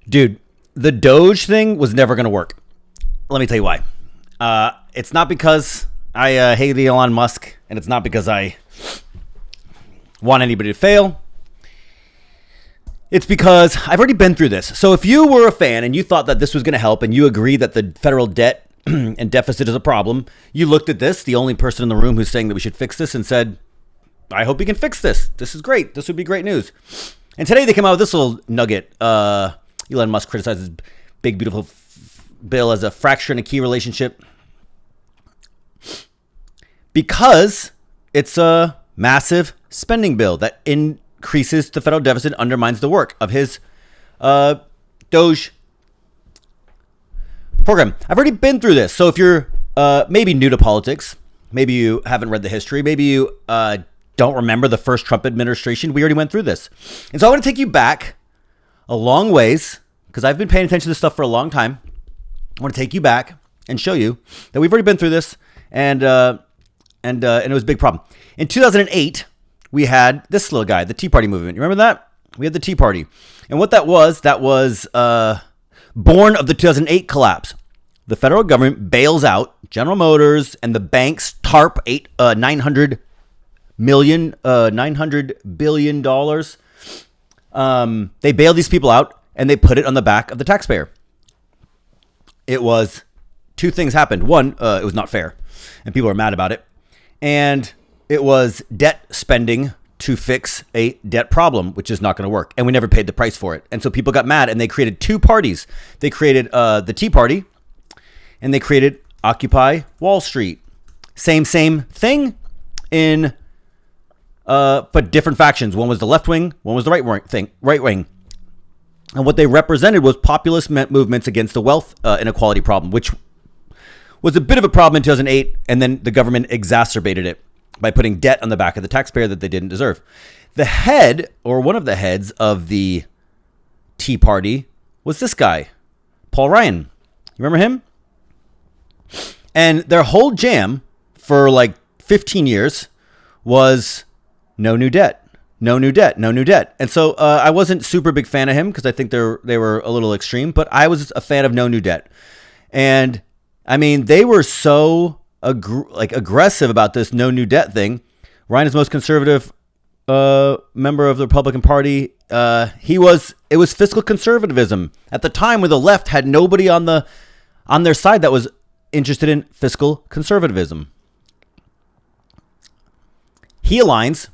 Dude, the DOGE thing was never going to work. Let me tell you why. It's not because I hate Elon Musk, and it's not because I want anybody to fail. It's because I've already been through this. So if you were a fan and you thought that this was going to help and you agree that the federal debt and deficit is a problem, you looked at this, the only person in the room who's saying that we should fix this, and said, I hope we can fix this. This is great. This would be great news. And today they came out with this little nugget. Elon Musk criticizes big, beautiful bill as a fracture in a key relationship because it's a massive spending bill that increases the federal deficit, undermines the work of his DOGE program. I've already been through this. So if you're maybe new to politics, maybe you haven't read the history, maybe you don't remember the first Trump administration, we already went through this. And so I want to take you back a long ways because I've been paying attention to this stuff for a long time. I want to take you back and show you that we've already been through this, and it was a big problem. In 2008, we had this little guy, the Tea Party movement. You remember that? We had the Tea Party. And what that was born of the 2008 collapse. The federal government bails out General Motors and the banks TARP $900 billion. They bailed these people out and they put it on the back of the taxpayer. It was two things happened. One, it was not fair and people are mad about it. And it was debt spending to fix a debt problem, which is not going to work. And we never paid the price for it. And so people got mad and they created two parties. They created the Tea Party and they created Occupy Wall Street. Same thing in but different factions. One was the left wing, one was the right wing. And what they represented was populist movements against the wealth inequality problem, which was a bit of a problem in 2008. And then the government exacerbated it by putting debt on the back of the taxpayer that they didn't deserve. The head, or one of the heads of the Tea Party, was this guy, Paul Ryan. You remember him? And their whole jam for like 15 years was no new debt. No new debt, no new debt. And so I wasn't super big fan of him because I think they were a little extreme, but I was a fan of no new debt. And I mean, they were so aggressive about this no new debt thing. Ryan is the most conservative member of the Republican Party. It was fiscal conservatism at the time when the left had nobody on their side that was interested in fiscal conservatism. He aligns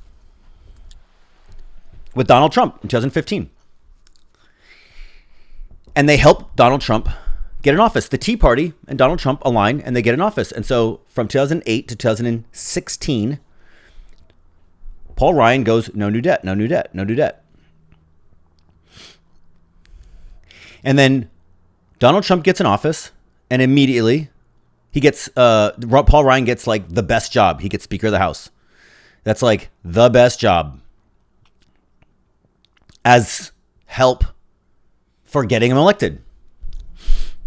with Donald Trump in 2015. And they helped Donald Trump get in office. The Tea Party and Donald Trump align and they get in office. And so from 2008 to 2016, Paul Ryan goes, no new debt, no new debt, no new debt. And then Donald Trump gets in office and immediately he gets, Paul Ryan gets like the best job. He gets Speaker of the House. That's like the best job as help for getting him elected.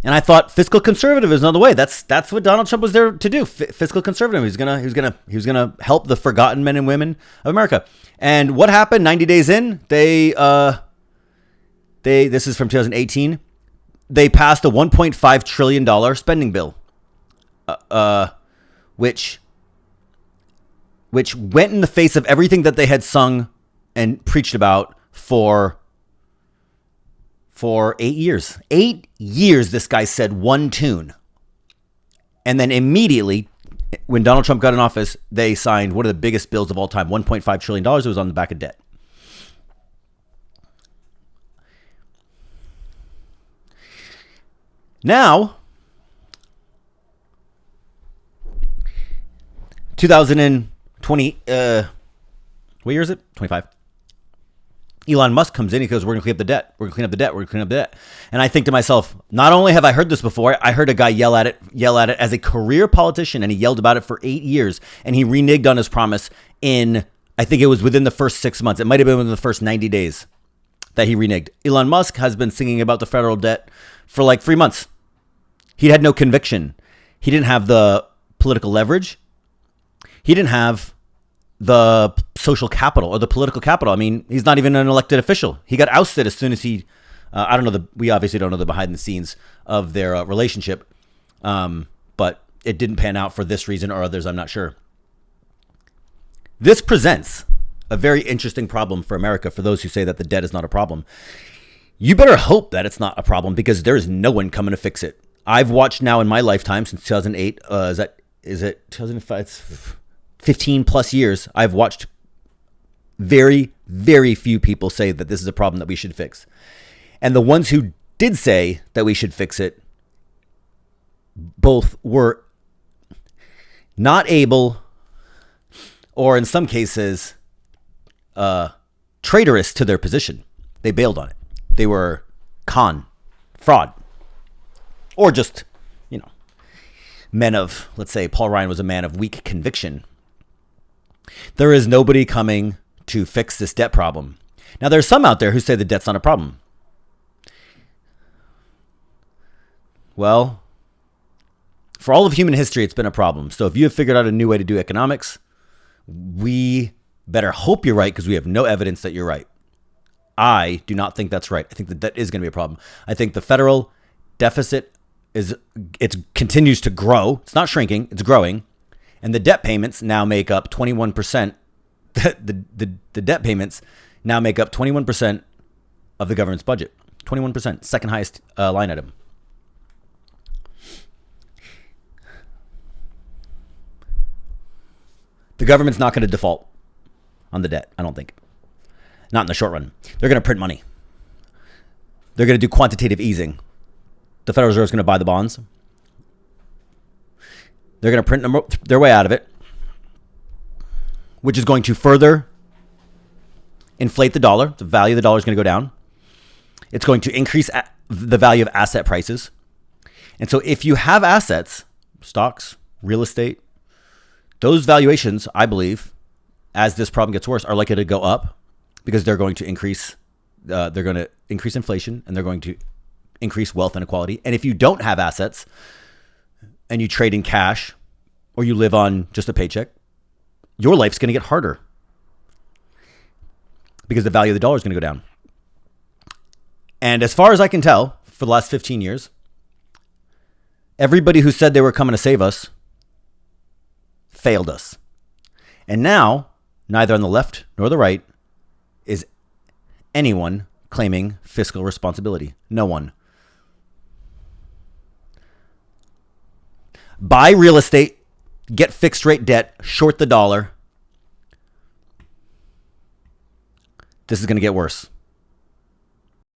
And I thought fiscal conservative is another way. That's what Donald Trump was there to do. Fiscal conservative. He was gonna help the forgotten men and women of America. And what happened? 90 days in, this is from 2018. They passed a $1.5 trillion spending bill, which went in the face of everything that they had sung and preached about for 8 years. 8 years, this guy said one tune. And then immediately, when Donald Trump got in office, they signed one of the biggest bills of all time, $1.5 trillion. It was on the back of debt. Now, 2020, what year is it? 25. Elon Musk comes in, he goes, we're going to clean up the debt. We're going to clean up the debt. We're going to clean up the debt. And I think to myself, not only have I heard this before, I heard a guy yell at it as a career politician, and he yelled about it for 8 years, and he reneged on his promise in, I think it was within the first 6 months. It might have been within the first 90 days that he reneged. Elon Musk has been singing about the federal debt for like 3 months. He had no conviction. He didn't have the political leverage. He didn't have the social capital or the political capital. I mean, he's not even an elected official. He got ousted as soon as he I don't know we obviously don't know the behind the scenes of their relationship, but it didn't pan out for this reason or others. I'm not sure. This presents a very interesting problem for America. For those who say that the debt is not a problem, you better hope that it's not a problem, because there is no one coming to fix it. I've watched now in my lifetime since 2008. Is it 2005? It's 15 plus years. I've watched very, very few people say that this is a problem that we should fix. And the ones who did say that we should fix it, both were not able, or in some cases, traitorous to their position. They bailed on it. They were fraud, or just, men of, let's say Paul Ryan was a man of weak conviction. There is nobody coming to fix this debt problem. Now, there's some out there who say the debt's not a problem. Well, for all of human history, it's been a problem. So if you have figured out a new way to do economics, we better hope you're right, because we have no evidence that you're right. I do not think that's right. I think the debt is going to be a problem. I think the federal deficit it continues to grow. It's not shrinking, it's growing. And the debt payments now make up 21%. The debt payments now make up 21% of the government's budget. 21%, second highest line item. The government's not going to default on the debt, I don't think. Not in the short run. They're going to print money. They're going to do quantitative easing. The Federal Reserve is going to buy the bonds. They're going to print their way out of it, which is going to further inflate the dollar. The value of the dollar is going to go down. It's going to increase the value of asset prices. And so if you have assets, stocks, real estate, those valuations, I believe, as this problem gets worse, are likely to go up, because they're going to increase. They're going to increase inflation, and they're going to increase wealth inequality. And if you don't have assets and you trade in cash, or you live on just a paycheck, your life's going to get harder, because the value of the dollar is going to go down. And as far as I can tell, for the last 15 years, everybody who said they were coming to save us failed us. And now, neither on the left nor the right is anyone claiming fiscal responsibility. No one. Buy real estate, get fixed rate debt, short the dollar. This is going to get worse.